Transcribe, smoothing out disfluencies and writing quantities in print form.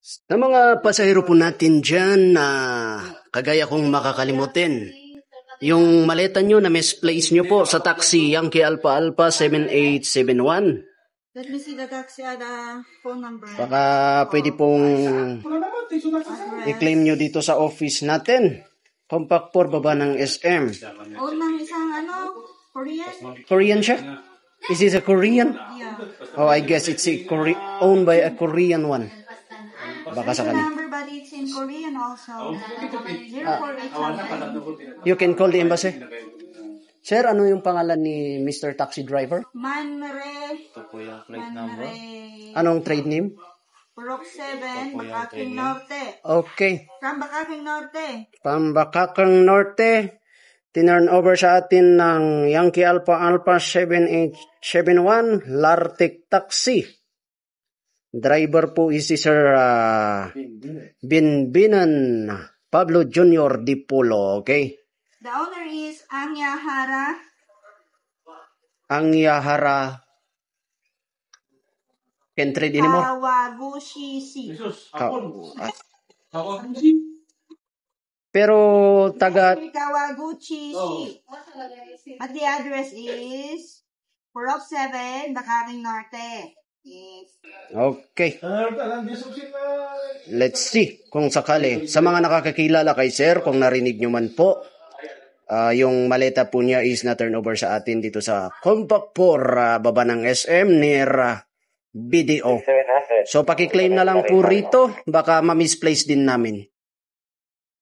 Sa mga pasahero po natin dyan na kagaya kong makakalimutin, yung maleta nyo na misplace nyo po sa taxi Yankee Alpha Alpha 7871. Let me see the taxi phone number. Baka pwede pong i-claim nyo dito sa office natin. Compact 4 baba ng SM. Own ng isang Korean? Korean siya? Is this a Korean? Yeah. Oh, I guess it's owned by a Korean one. Baka sa kanya. Number, but it's in Korean also. 04800. You can call the embassy. Sir, ano yung pangalan ni Mr. Taxi Driver? Manre. Ito po yung plate number. Anong trade name? Purok 7, Bakaking Norte. Okay. From Bakaking Norte. Pambakakang Norte. Tinurn over sa atin ng Yankee Alpha Alpha 7871 Lartic Taxi. Driver po is si Sir Binbinan Pablo Jr. Dipolo. Okay? The owner is Angyahara. Angyahara. Can trade anymore? Kawaguchi C. Pero taga Kawaguchi C. But the address is Purok 7, Bakaking Norte. Yes. Okay. Let's see kung sakali. Sa mga nakakakilala kay Sir, kung narinig nyo man po, yung maleta po niya is na turn over sa atin dito sa Compact 4, baba ng SM near BDO. So pakiklaim na lang po rito, baka ma-misplace din namin.